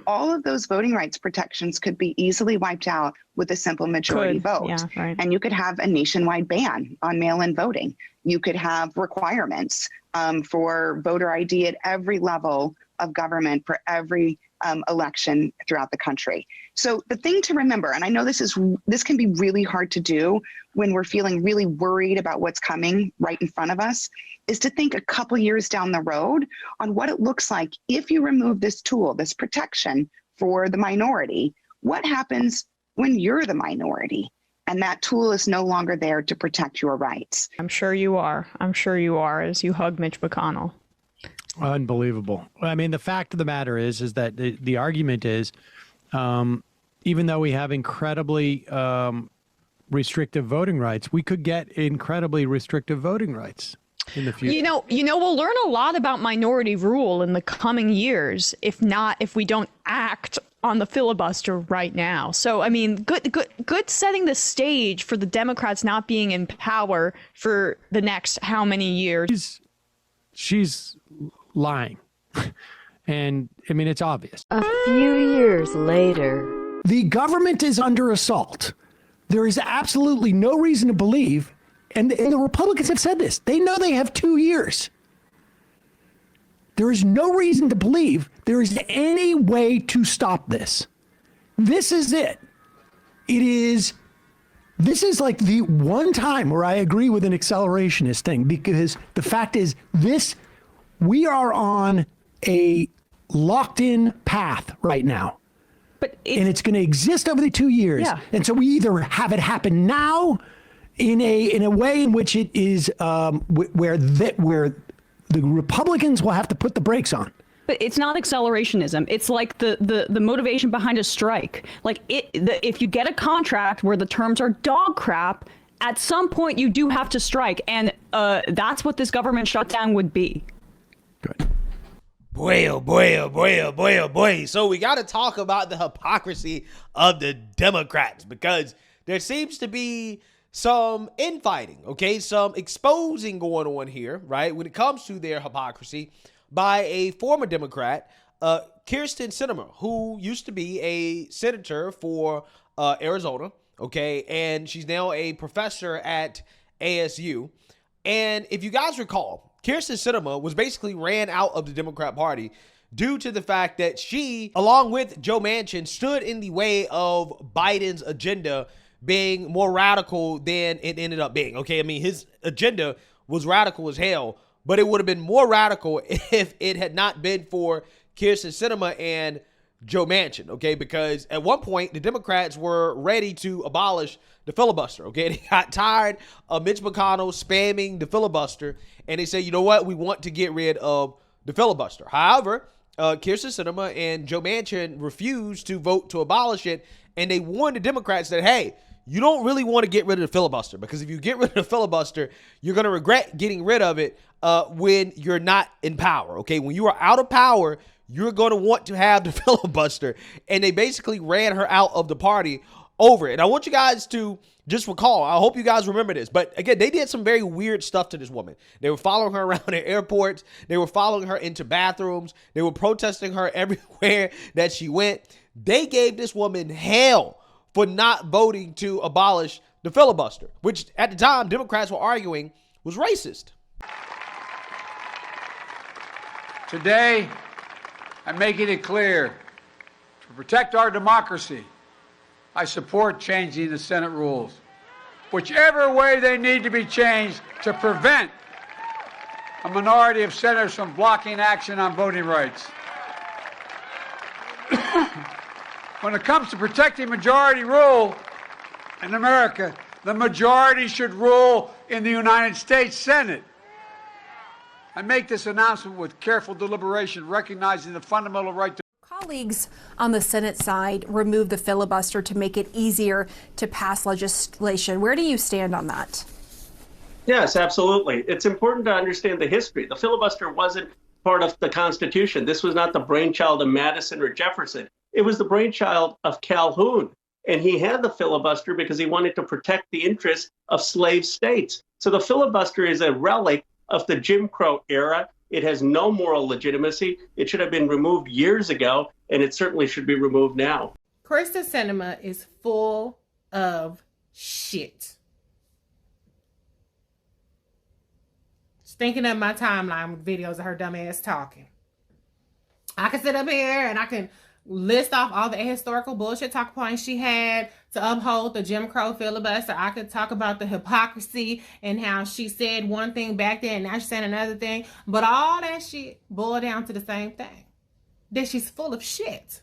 all of those voting rights protections could be easily wiped out with a simple majority vote. Yeah, right. And you could have a nationwide ban on mail-in voting. You could have requirements for voter ID at every level of government for every election throughout the country. So the thing to remember, and I know this can be really hard to do when we're feeling really worried about what's coming right in front of us, is to think a couple years down the road on what it looks like if you remove this tool, this protection for the minority. What happens when you're the minority and that tool is no longer there to protect your rights? I'm sure you are. I'm sure you are, as you hug Mitch McConnell. Unbelievable. I mean, the fact of the matter is that the argument is, even though we have incredibly restrictive voting rights, we could get incredibly restrictive voting rights in the future. We'll learn a lot about minority rule in the coming years, if we don't act on the filibuster right now. So, I mean, good setting the stage for the Democrats not being in power for the next how many years? She's lying. And I mean, it's obvious. A few years later, the government is under assault. There is absolutely no reason to believe, and the Republicans have said this, they know they have 2 years. There is no reason to believe there is any way to stop this. This is it. This is like the one time where I agree with an accelerationist thing, because the fact is we are on a locked in path right now. And it's going to exist over the 2 years. Yeah. And so we either have it happen now in a way in which it is where the Republicans will have to put the brakes on. But it's not accelerationism. It's like the motivation behind a strike. Like if you get a contract where the terms are dog crap, at some point you do have to strike. And that's what this government shutdown would be. Good. Boy, oh boy, oh boy, oh boy, oh boy. So we got to talk about the hypocrisy of the Democrats, because there seems to be some infighting, okay? Some exposing going on here, right? When it comes to their hypocrisy by a former Democrat, Kyrsten Sinema, who used to be a senator for Arizona, okay? And she's now a professor at ASU. And if you guys recall, Kyrsten Sinema was basically ran out of the Democrat Party due to the fact that she, along with Joe Manchin, stood in the way of Biden's agenda being more radical than it ended up being. Okay, I mean, his agenda was radical as hell, but it would have been more radical if it had not been for Kyrsten Sinema and Joe Manchin, okay? Because at one point, the Democrats were ready to abolish the filibuster, okay? They got tired of Mitch McConnell spamming the filibuster, and they said, you know what? We want to get rid of the filibuster. However, Kyrsten Sinema and Joe Manchin refused to vote to abolish it, and they warned the Democrats that, hey, you don't really want to get rid of the filibuster, because if you get rid of the filibuster, you're going to regret getting rid of it when you're not in power, okay? When you are out of power, you're going to want to have the filibuster. And they basically ran her out of the party over it. And I want you guys to just recall, I hope you guys remember this, but again, they did some very weird stuff to this woman. They were following her around at airports. They were following her into bathrooms. They were protesting her everywhere that she went. They gave this woman hell for not voting to abolish the filibuster, which at the time Democrats were arguing was racist. Today, I'm making it clear, to protect our democracy, I support changing the Senate rules, whichever way they need to be changed to prevent a minority of senators from blocking action on voting rights. When it comes to protecting majority rule in America, the majority should rule in the United States Senate. I make this announcement with careful deliberation, recognizing the fundamental right to. Colleagues on the Senate side removed the filibuster to make it easier to pass legislation. Where do you stand on that? Yes, absolutely. It's important to understand the history. The filibuster wasn't part of the Constitution. This was not the brainchild of Madison or Jefferson. It was the brainchild of Calhoun. And he had the filibuster because he wanted to protect the interests of slave states. So the filibuster is a relic of the Jim Crow era. It has no moral legitimacy. It should have been removed years ago, and it certainly should be removed now. Kyrsten Sinema is full of shit. Stinking up my timeline with videos of her dumb ass talking. I can sit up here and I can list off all the historical bullshit talk points she had to uphold the Jim Crow filibuster. I could talk about the hypocrisy and how she said one thing back then and now she's saying another thing. But all that shit boiled down to the same thing. That she's full of shit.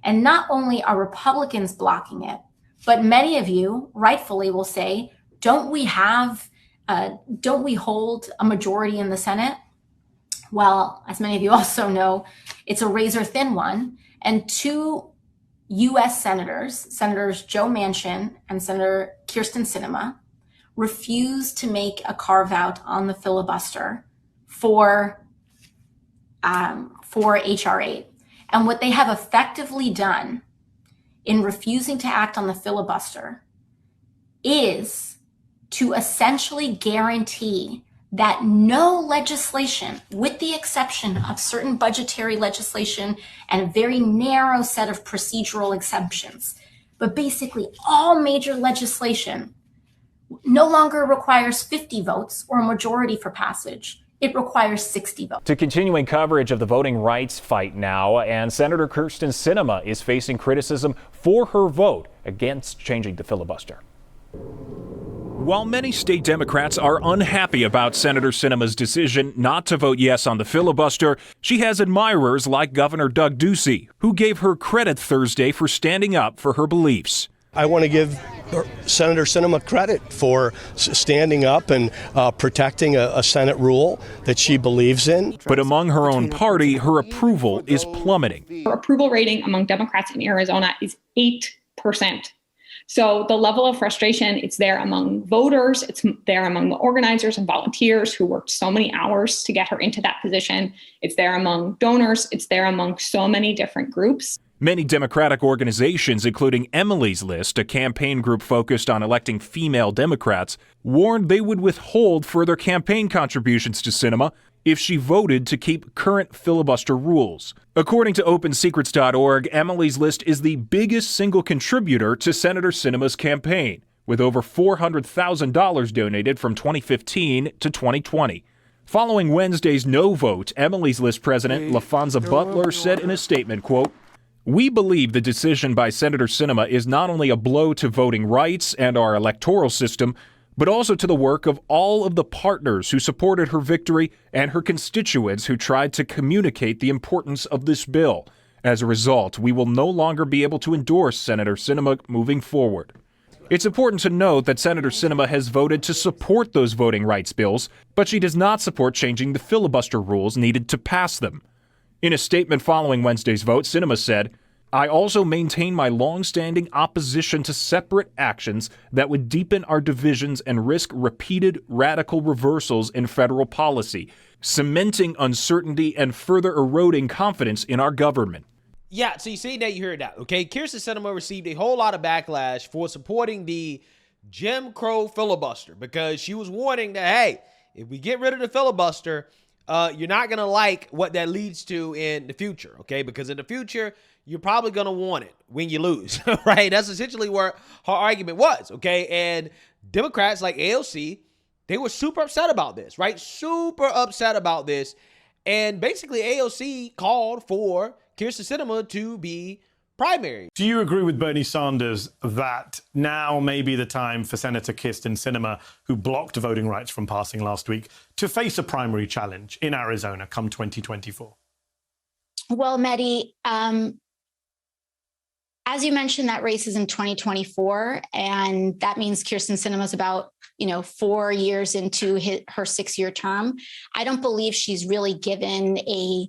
And not only are Republicans blocking it, but many of you rightfully will say, don't we hold a majority in the Senate? Well, as many of you also know, it's a razor thin one. And two U.S. Senators Joe Manchin and Senator Kyrsten Sinema, refused to make a carve out on the filibuster for H.R. 8. And what they have effectively done in refusing to act on the filibuster is to essentially guarantee that no legislation, with the exception of certain budgetary legislation and a very narrow set of procedural exemptions, but basically all major legislation no longer requires 50 votes or a majority for passage. It requires 60 votes. To continuing coverage of the voting rights fight now, and Senator Kyrsten Sinema is facing criticism for her vote against changing the filibuster. While many state Democrats are unhappy about Senator Sinema's decision not to vote yes on the filibuster, she has admirers like Governor Doug Ducey, who gave her credit Thursday for standing up for her beliefs. I want to give Senator Sinema credit for standing up and protecting a Senate rule that she believes in. But among her own party, her approval is plummeting. Her approval rating among Democrats in Arizona is 8%. So the level of frustration, it's there among voters, it's there among the organizers and volunteers who worked so many hours to get her into that position. It's there among donors. It's there among so many different groups. Many Democratic organizations, including Emily's List, a campaign group focused on electing female Democrats, warned they would withhold further campaign contributions to Sinema if she voted to keep current filibuster rules. According to OpenSecrets.org, Emily's List is the biggest single contributor to Senator Sinema's campaign, with over $400,000 donated from 2015 to 2020. Following Wednesday's no vote, Emily's List President LaFonza Butler said in a statement, quote, "We believe the decision by Senator Sinema is not only a blow to voting rights and our electoral system, but also to the work of all of the partners who supported her victory and her constituents who tried to communicate the importance of this bill. As a result, we will no longer be able to endorse Senator Sinema moving forward." It's important to note that Senator Sinema has voted to support those voting rights bills, but she does not support changing the filibuster rules needed to pass them. In a statement following Wednesday's vote, Sinema said, "I also maintain my long-standing opposition to separate actions that would deepen our divisions and risk repeated radical reversals in federal policy, cementing uncertainty and further eroding confidence in our government." Yeah, so you see that, you heard that, okay? Kyrsten Sinema received a whole lot of backlash for supporting the Jim Crow filibuster because she was warning that, hey, if we get rid of the filibuster, you're not going to like what that leads to in the future, okay? Because in the future, you're probably going to want it when you lose, right? That's essentially where her argument was, okay? And Democrats like AOC, they were super upset about this, right? Super upset about this. And basically, AOC called for Kyrsten Sinema to be primary. Do you agree with Bernie Sanders that now may be the time for Senator Kyrsten Sinema, who blocked voting rights from passing last week, to face a primary challenge in Arizona come 2024? Well, Mehdi, as you mentioned, that race is in 2024, and that means Kyrsten Sinema's about 4 years into her 6-year term. I don't believe she's really given a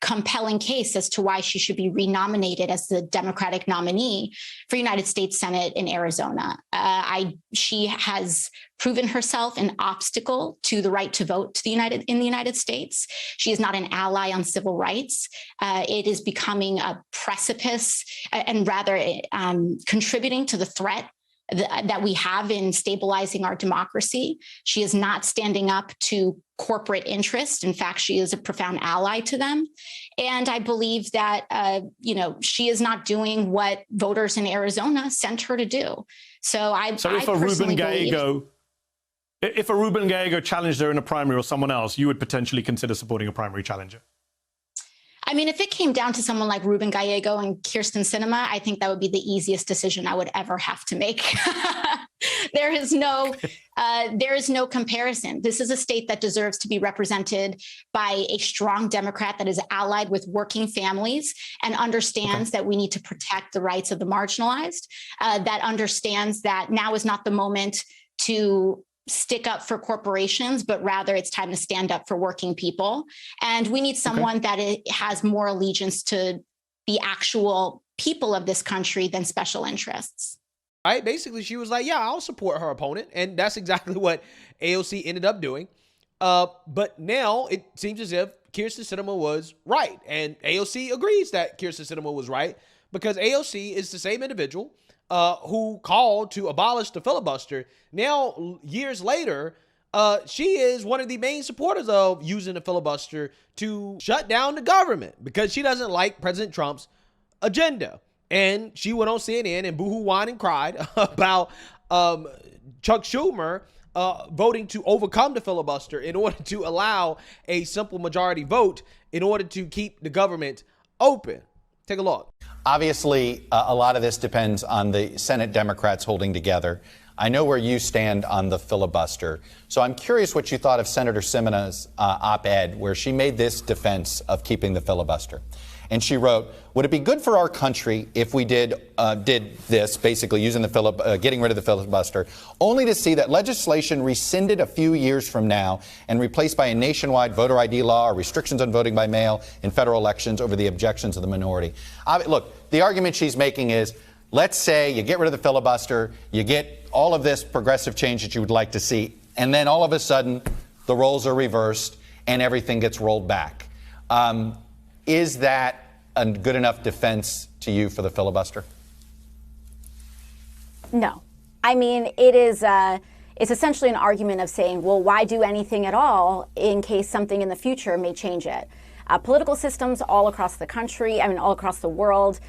compelling case as to why she should be renominated as the Democratic nominee for United States Senate in Arizona. She has proven herself an obstacle to the right to vote in the United States. She is not an ally on civil rights. It is becoming a precipice and rather contributing to the threat that we have in stabilizing our democracy. She is not standing up to corporate interest. In fact, she is a profound ally to them. And I believe that, she is not doing what voters in Arizona sent her to do. So if a Ruben Gallego challenged her in a primary or someone else, you would potentially consider supporting a primary challenger? I mean, if it came down to someone like Ruben Gallego and Kyrsten Sinema, I think that would be the easiest decision I would ever have to make. There is no comparison. This is a state that deserves to be represented by a strong Democrat that is allied with working families and understands that we need to protect the rights of the marginalized, that understands that now is not the moment to stick up for corporations, but rather it's time to stand up for working people. And we need someone that has more allegiance to the actual people of this country than special interests. Right? Basically, she was like, yeah, I'll support her opponent. And that's exactly what AOC ended up doing. But now it seems as if Kyrsten Sinema was right. And AOC agrees that Kyrsten Sinema was right because AOC is the same individual who called to abolish the filibuster. Now, years later, she is one of the main supporters of using the filibuster to shut down the government because she doesn't like President Trump's agenda. And she went on CNN and boohoo, whined and cried about Chuck Schumer voting to overcome the filibuster in order to allow a simple majority vote in order to keep the government open. Take a look. Obviously, a lot of this depends on the Senate Democrats holding together. I know where you stand on the filibuster. So I'm curious what you thought of Senator Sinema's op-ed, where she made this defense of keeping the filibuster. And she wrote, would it be good for our country if we did this, basically using the getting rid of the filibuster, only to see that legislation rescinded a few years from now and replaced by a nationwide voter ID law or restrictions on voting by mail in federal elections over the objections of the minority? Look, the argument she's making is, let's say you get rid of the filibuster, you get all of this progressive change that you would like to see, and then all of a sudden the roles are reversed and everything gets rolled back. Is that a good enough defense to you for the filibuster? No. I mean, it's essentially an argument of saying, well, why do anything at all in case something in the future may change it? Political systems all across the country, all across the world,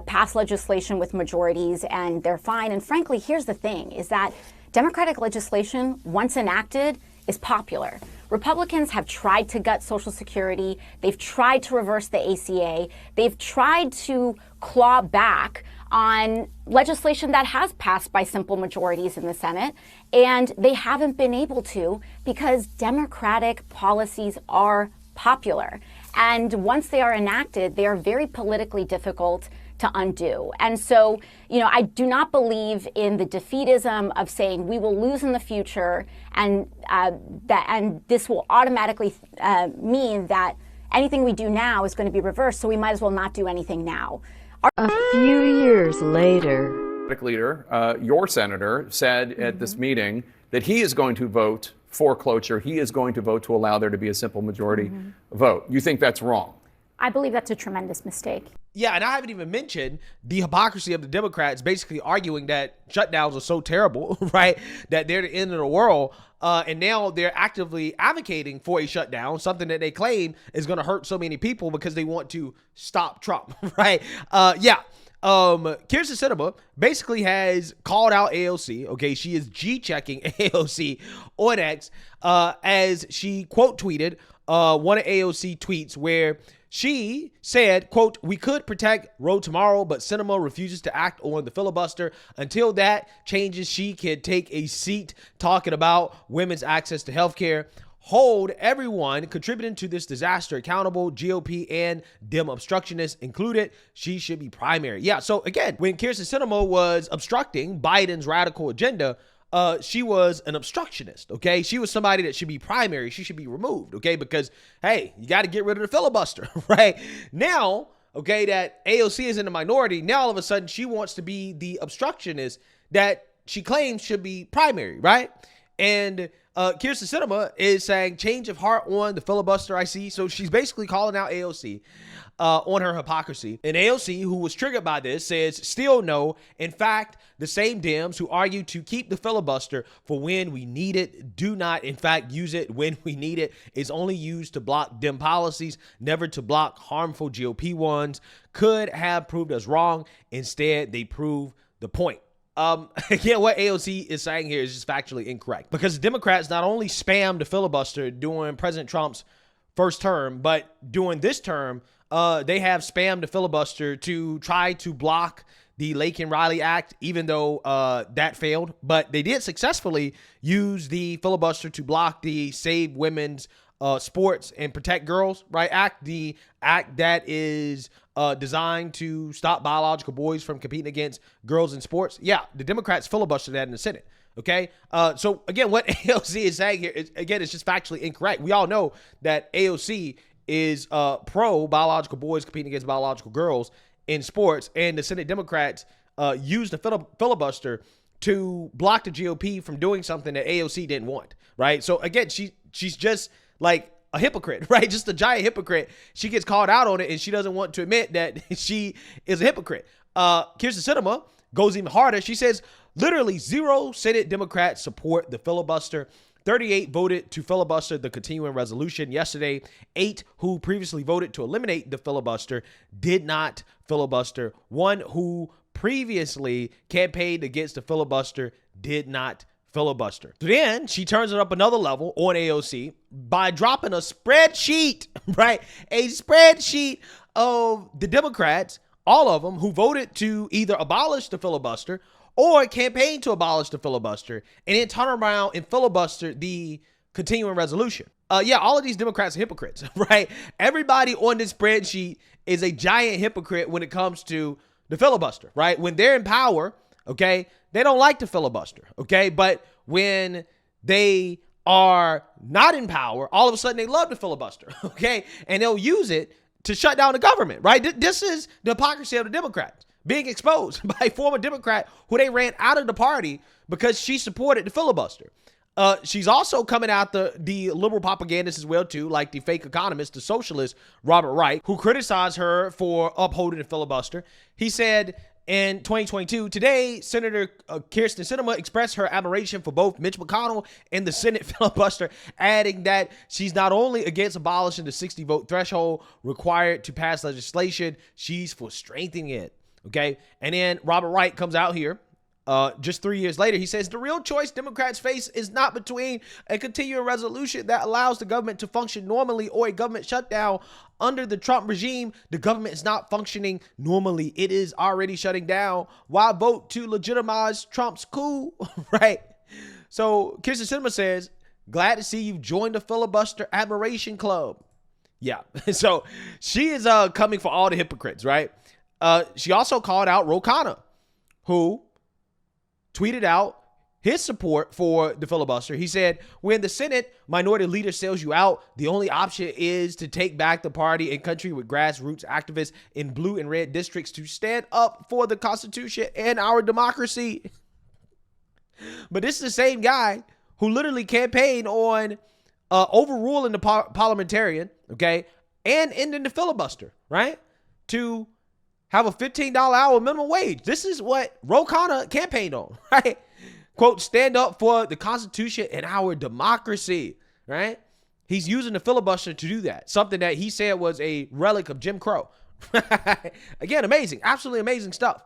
pass legislation with majorities and they're fine. And frankly, here's the thing, is that Democratic legislation, once enacted, is popular. Republicans have tried to gut Social Security. They've tried to reverse the ACA. They've tried to claw back on legislation that has passed by simple majorities in the Senate, and they haven't been able to because Democratic policies are popular. And once they are enacted, they are very politically difficult to undo. And so, I do not believe in the defeatism of saying we will lose in the future and this will automatically mean that anything we do now is going to be reversed, so we might as well not do anything now. A few years later, leader, your senator, said at this meeting that he is going to vote for cloture. He is going to vote to allow there to be a simple majority vote. You think that's wrong? I believe that's a tremendous mistake. Yeah, and I haven't even mentioned the hypocrisy of the Democrats basically arguing that shutdowns are so terrible, right, that they're the end of the world. And now they're actively advocating for a shutdown, something that they claim is going to hurt so many people because they want to stop Trump, right? Kyrsten Sinema basically has called out AOC. Okay, she is G-checking AOC on X as she quote tweeted one of AOC tweets where she said, quote, we could protect Roe tomorrow, but Sinema refuses to act on the filibuster. Until that changes, she can take a seat talking about women's access to health care. Hold everyone contributing to this disaster accountable, GOP and Dem obstructionists included. She should be primary. Yeah, so again, when Kyrsten Sinema was obstructing Biden's radical agenda, she was an obstructionist, okay? She was somebody that should be primary. She should be removed, okay? Because, hey, you got to get rid of the filibuster, right? Now, okay, that AOC is in the minority. Now, all of a sudden, she wants to be the obstructionist that she claims should be primary, right? And Kyrsten Sinema is saying change of heart on the filibuster, I see. So she's basically calling out AOC on her hypocrisy. And AOC, who was triggered by this, says still no. In fact, the same Dems who argue to keep the filibuster for when we need it do not, in fact, use it when we need it. It's only used to block Dem policies, never to block harmful GOP ones. Could have proved us wrong. Instead, they prove the point. Again, what AOC is saying here is just factually incorrect, because the Democrats not only spammed the filibuster during President Trump's first term, but during this term, they have spammed the filibuster to try to block the Laken Riley Act, even though that failed. But they did successfully use the filibuster to block the Save Women's Sports and Protect Girls Act, the act that is designed to stop biological boys from competing against girls in sports. Yeah, the Democrats filibustered that in the Senate. Okay, so again, what AOC is saying here is, again, it's just factually incorrect. We all know that AOC is pro biological boys competing against biological girls in sports, and the Senate Democrats used the filibuster to block the GOP from doing something that AOC didn't want, right? So again, she's just like a hypocrite, right? Just a giant hypocrite. She gets called out on it, and she doesn't want to admit that she is a hypocrite. Kyrsten Sinema goes even harder. She says literally 0 Senate Democrats support the filibuster. 38 voted to filibuster the continuing resolution yesterday. 8 who previously voted to eliminate the filibuster did not filibuster. 1 who previously campaigned against the filibuster did not filibuster. So then she turns it up another level on AOC by dropping a spreadsheet, right? A spreadsheet of the Democrats, all of them, who voted to either abolish the filibuster or campaign to abolish the filibuster, and then turn around and filibuster the continuing resolution. Yeah, all of these Democrats are hypocrites, right? Everybody on this spreadsheet is a giant hypocrite when it comes to the filibuster, right? When they're in power, okay, they don't like the filibuster, okay? But when they are not in power, all of a sudden they love the filibuster, okay? And they'll use it to shut down the government, right? This is the hypocrisy of the Democrats being exposed by a former Democrat who they ran out of the party because she supported the filibuster. She's also coming out the liberal propagandists as well, too, like the fake economist, the socialist Robert Wright, who criticized her for upholding the filibuster. He said in 2022, today, Senator Kyrsten Sinema expressed her admiration for both Mitch McConnell and the Senate filibuster, adding that she's not only against abolishing the 60-vote threshold required to pass legislation, she's for strengthening it. Okay. And then Robert Wright comes out here just 3 years later. He says the real choice Democrats face is not between a continuing resolution that allows the government to function normally or a government shutdown. Under the Trump regime, the government is not functioning normally. It is already shutting down. Why vote to legitimize Trump's coup? Right. So Kyrsten Sinema says, glad to see you've joined the filibuster admiration club. Yeah. So she is coming for all the hypocrites, right? She also called out Ro Khanna, who tweeted out his support for the filibuster. He said, when the Senate minority leader sells you out, the only option is to take back the party and country with grassroots activists in blue and red districts to stand up for the Constitution and our democracy. But this is the same guy who literally campaigned on overruling the parliamentarian, okay, and ending the filibuster, right, to have a $15 hour minimum wage. This is what Ro Khanna campaigned on, right? Quote, stand up for the Constitution and our democracy, right? He's using the filibuster to do that, something that he said was a relic of Jim Crow. Again, amazing, absolutely amazing stuff.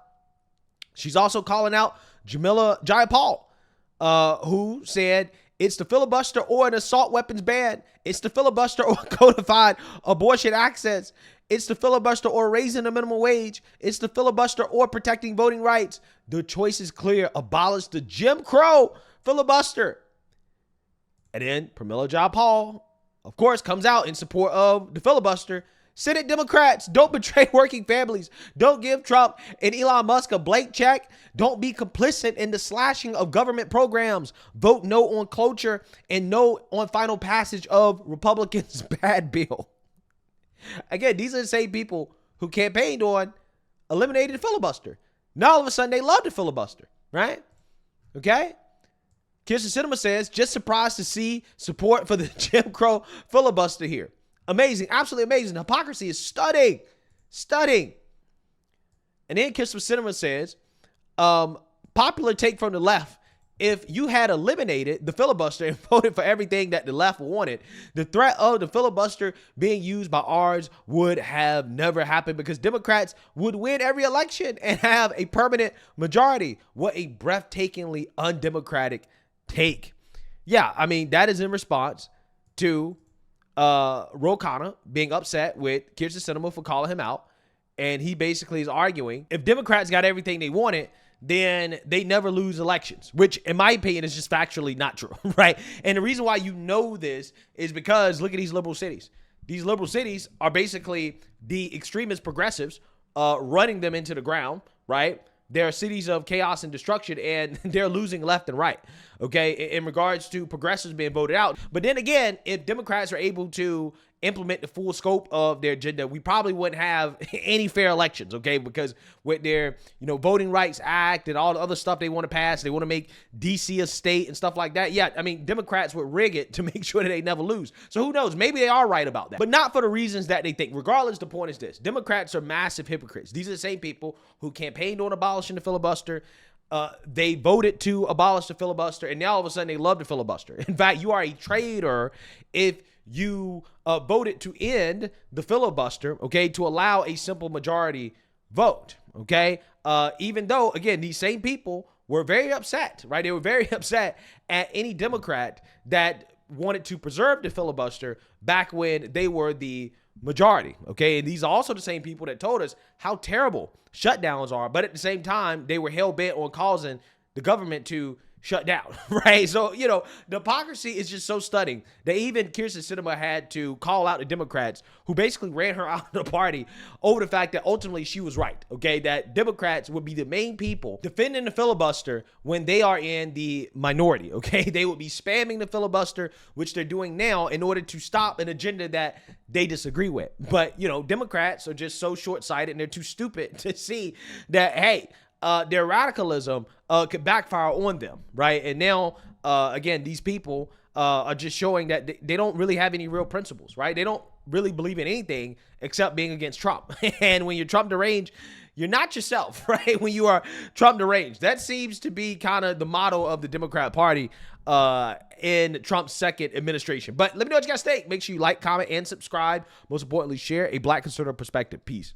She's also calling out Jamila Jayapal, who said, it's the filibuster or an assault weapons ban. It's the filibuster or codified abortion access. It's the filibuster or raising the minimum wage. It's the filibuster or protecting voting rights. The choice is clear. Abolish the Jim Crow filibuster. And then Pramila Jayapal, of course, comes out in support of the filibuster. Senate Democrats, don't betray working families. Don't give Trump and Elon Musk a blank check. Don't be complicit in the slashing of government programs. Vote no on cloture and no on final passage of Republicans' bad bill. Again, these are the same people who campaigned on eliminating the filibuster. Now all of a sudden they love the filibuster, right? Okay? Kyrsten Sinema says, just surprised to see support for the Jim Crow filibuster here. Amazing. Absolutely amazing. Hypocrisy is stunning. Stunning. And then Kyrsten Sinema says, popular take from the left. If you had eliminated the filibuster and voted for everything that the left wanted, the threat of the filibuster being used by ours would have never happened because Democrats would win every election and have a permanent majority. What a breathtakingly undemocratic take. Yeah, I mean, that is in response to Ro Khanna being upset with Kyrsten Sinema for calling him out. And he basically is arguing if Democrats got everything they wanted, then they never lose elections, which in my opinion is just factually not true, right? And the reason why you know this is because look at these liberal cities. These liberal cities are basically the extremist progressives running them into the ground, right? They're cities of chaos and destruction, and they're losing left and right, okay, in regards to progressives being voted out. But then again, if Democrats are able to implement the full scope of their agenda, we probably wouldn't have any fair elections, okay? Because with their, Voting Rights Act and all the other stuff they want to pass, they want to make DC a state and stuff like that. Yeah, I mean, Democrats would rig it to make sure that they never lose. So who knows? Maybe they are right about that, but not for the reasons that they think. Regardless, the point is this. Democrats are massive hypocrites. These are the same people who campaigned on abolishing the filibuster. They voted to abolish the filibuster, and now all of a sudden they love the filibuster. In fact, you are a traitor if you voted to end the filibuster, okay, to allow a simple majority vote, okay? Even though, again, these same people were very upset, right? They were very upset at any Democrat that wanted to preserve the filibuster back when they were the majority, okay? And these are also the same people that told us how terrible shutdowns are, but at the same time, they were hell-bent on causing the government to shut down, right? So, the hypocrisy is just so stunning that even Kyrsten Sinema had to call out the Democrats who basically ran her out of the party over the fact that ultimately she was right, okay? That Democrats would be the main people defending the filibuster when they are in the minority, okay? They would be spamming the filibuster, which they're doing now in order to stop an agenda that they disagree with. But, Democrats are just so short-sighted and they're too stupid to see that, hey, their radicalism could backfire on them, right? And now, again, these people are just showing that they don't really have any real principles, right? They don't really believe in anything except being against Trump. And when you're Trump deranged, you're not yourself, right? When you are Trump deranged. That seems to be kind of the motto of the Democrat Party in Trump's second administration. But let me know what you guys think. Make sure you like, comment, and subscribe. Most importantly, share a Black conservative perspective. Peace.